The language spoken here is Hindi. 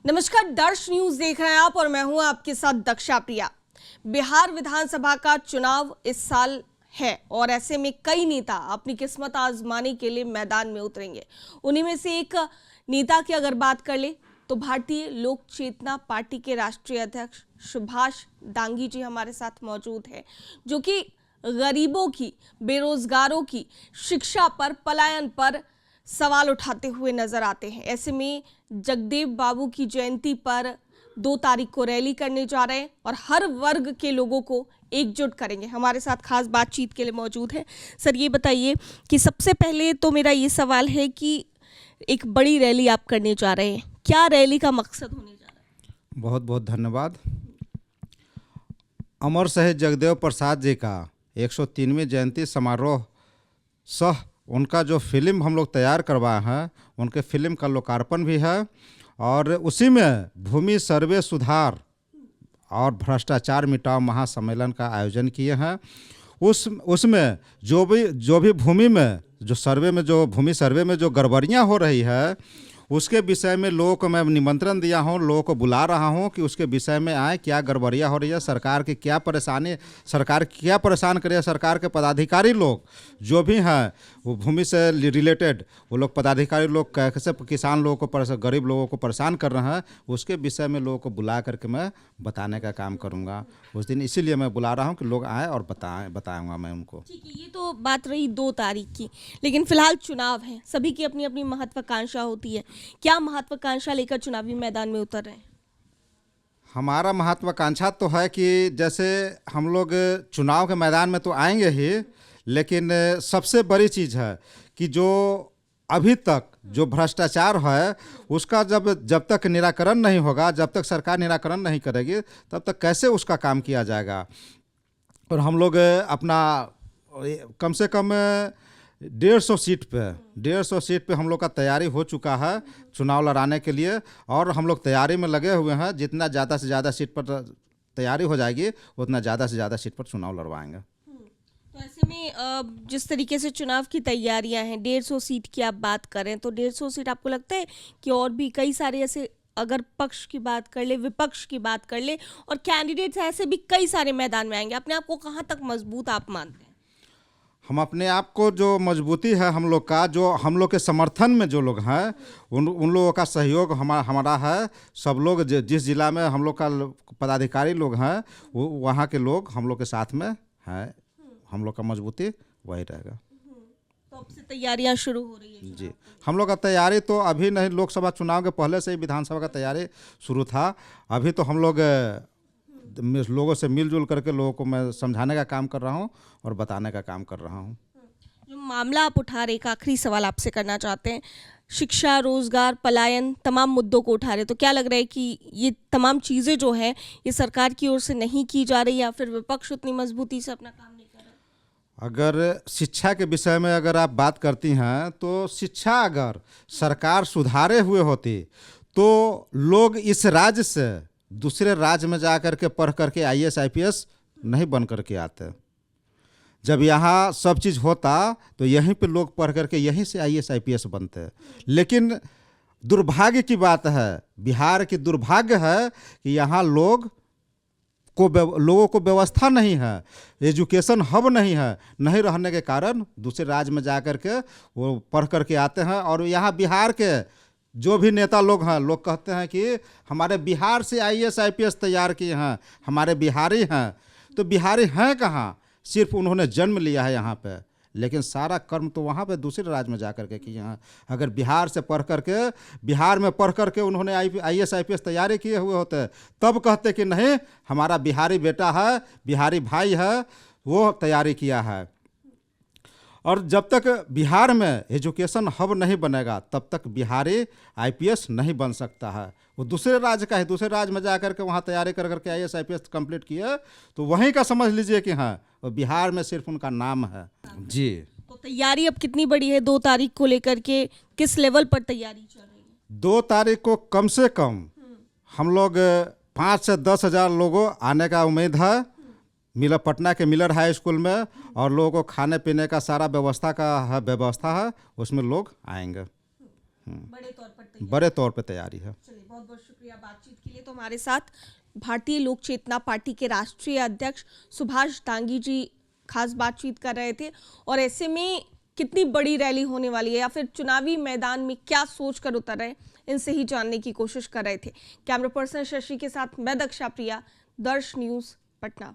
नमस्कार, दर्श न्यूज देख रहे हैं आप और मैं हूं आपके साथ दक्षा प्रिया। बिहार विधानसभा का चुनाव इस साल है और ऐसे में कई नेता अपनी किस्मत आजमाने के लिए मैदान में उतरेंगे। उन्हीं में से एक नेता की अगर बात कर ले तो भारतीय लोक चेतना पार्टी के राष्ट्रीय अध्यक्ष सुभाष डांगी जी हमारे साथ मौजूद है, जो कि गरीबों की, बेरोजगारों की शिक्षा पर, पलायन पर सवाल उठाते हुए नजर आते हैं। ऐसे में जगदेव बाबू की जयंती पर 2 तारीख को रैली करने जा रहे हैं और हर वर्ग के लोगों को एकजुट करेंगे। हमारे साथ खास बातचीत के लिए मौजूद है। सर, ये बताइए कि सबसे पहले तो मेरा ये सवाल है कि एक बड़ी रैली आप करने जा रहे हैं, क्या रैली का मकसद होने जा रहा है? बहुत बहुत धन्यवाद। अमर शहीद जगदेव प्रसाद जी का 103वीं जयंती समारोह सह उनका जो फिल्म हम लोग तैयार करवाए हैं, उनके फिल्म का लोकार्पण भी है और उसी में भूमि सर्वे सुधार और भ्रष्टाचार मिटाओ महासम्मेलन का आयोजन किए हैं। उसमें जो भी भूमि में जो भूमि सर्वे में जो गड़बड़ियाँ हो रही है उसके विषय में लोगों को मैं निमंत्रण दिया हूँ, लोगों को बुला रहा हूँ कि उसके विषय में आए, क्या गड़बड़ियाँ हो रही है, सरकार की क्या परेशानी, सरकार क्या परेशान कर रही है। सरकार के पदाधिकारी लोग जो भी हैं वो भूमि से रिलेटेड वो लोग पदाधिकारी लोग कैसे किसान लोगों को, गरीब लोगों को परेशान कर रहे हैं, उसके विषय में लोगों को बुला करके मैं बताने का काम करूँगा उस दिन। इसीलिए मैं बुला रहा हूँ कि लोग आएँ और बताऊँगा मैं उनको। ठीक है, ये तो बात रही 2 तारीख की, लेकिन फिलहाल चुनाव है, सभी की अपनी अपनी महत्वाकांक्षा होती है। क्या महत्वाकांक्षा लेकर चुनावी मैदान में उतर रहे हैं? हमारा महत्वाकांक्षा तो है कि जैसे हम लोग चुनाव के मैदान में तो आएंगे ही, लेकिन सबसे बड़ी चीज़ है कि जो अभी तक जो भ्रष्टाचार है उसका जब तक निराकरण नहीं होगा, जब तक सरकार निराकरण नहीं करेगी, तब तक कैसे उसका काम किया जाएगा। और हम लोग अपना कम से कम 150 सीट पे हम लोग का तैयारी हो चुका है चुनाव लड़ाने के लिए और हम लोग तैयारी में लगे हुए हैं। जितना ज़्यादा से ज़्यादा सीट पर तैयारी हो जाएगी उतना ज़्यादा से ज़्यादा सीट पर चुनाव लड़वाएंगे। तो ऐसे में जिस तरीके से चुनाव की तैयारियां हैं, 150 सीट की आप बात करें तो 150 सीट आपको लगता है कि और भी कई सारे ऐसे, अगर पक्ष की बात कर ले, विपक्ष की बात कर ले और कैंडिडेट्स ऐसे भी कई सारे मैदान में आएंगे, अपने आप को कहाँ तक मजबूत आप मानते हैं? हम अपने आप को जो मजबूती है हम लोग का, जो हम लोग के समर्थन में जो लोग हैं उन लोगों का सहयोग हमारा है। सब लोग जिस जिला में हम लोग का पदाधिकारी लोग हैं वो वहाँ के लोग हम लोग के साथ में हैं। हम लोग का मजबूती वही रहेगा। तो अब से तैयारियां शुरू हो रही है जी। हम लोग का तैयारी तो अभी नहीं, लोकसभा चुनाव के पहले से ही विधानसभा का तैयारी शुरू था। अभी तो हम लोग लोगों से मिलजुल करके लोगों को मैं समझाने का काम कर रहा हूँ और बताने का काम कर रहा हूँ। जो मामला आप उठा रहे, एक आखिरी सवाल आपसे करना चाहते हैं, शिक्षा, रोजगार, पलायन, तमाम मुद्दों को उठा रहे, तो क्या लग रहा है कि ये तमाम चीज़ें जो हैं ये सरकार की ओर से नहीं की जा रही या फिर विपक्ष उतनी मजबूती से अपना काम नहीं कर रहा? अगर शिक्षा के विषय में अगर आप बात करती हैं तो शिक्षा अगर सरकार सुधारे हुए होती तो लोग इस राज्य से दूसरे राज्य में जा कर के पढ़ करके IAS IPS नहीं बन करके आते। जब यहाँ सब चीज़ होता तो यहीं पे लोग पढ़ करके यहीं से IAS IPS बनते। लेकिन दुर्भाग्य की बात है, बिहार की दुर्भाग्य है कि यहाँ लोगों को व्यवस्था नहीं है, एजुकेशन हब नहीं है, नहीं रहने के कारण दूसरे राज्य में जा कर के वो पढ़ करके आते हैं। और यहाँ बिहार के जो भी नेता लोग हैं, लोग कहते हैं कि हमारे बिहार से IAS IPS तैयार किए हैं, हमारे बिहारी हैं। तो बिहारी हैं कहाँ? सिर्फ उन्होंने जन्म लिया है यहाँ पे, लेकिन सारा कर्म तो वहाँ पे दूसरे राज्य में जा कर के किए हैं। अगर बिहार से पढ़ करके, बिहार में पढ़ करके उन्होंने IAS IPS तैयारी किए हुए होते तब कहते कि नहीं, हमारा बिहारी बेटा है, बिहारी भाई है, वो तैयारी किया है। और जब तक बिहार में एजुकेशन हब नहीं बनेगा तब तक बिहारी IPS नहीं बन सकता है। वो दूसरे राज्य का है, दूसरे राज्य में जा कर के वहाँ तैयारी कर करके IAS IPS कंप्लीट किए तो वहीं का समझ लीजिए कि हाँ, वो बिहार में सिर्फ उनका नाम है। जी। तो तैयारी अब कितनी बड़ी है 2 तारीख को लेकर के, किस लेवल पर तैयारी चल रही है? 2 तारीख को कम से कम हम लोग 5 से 10 हज़ार लोगों आने का उम्मीद है पटना के मिलर हाई स्कूल में, और लोगों को खाने पीने का सारा व्यवस्था है, उसमें लोग आएंगे। बड़े तौर पर तैयारी है। चलिए, बहुत बहुत शुक्रिया बातचीत के लिए। तो हमारे साथ भारतीय लोक चेतना पार्टी के राष्ट्रीय अध्यक्ष सुभाष डांगी जी खास बातचीत कर रहे थे, और ऐसे में कितनी बड़ी रैली होने वाली है या फिर चुनावी मैदान में क्या सोच कर उतर रहे हैं, इनसे ही जानने की कोशिश कर रहे थे। कैमरा पर्सन शशि के साथ मैं दक्षा प्रिया, दर्श न्यूज पटना।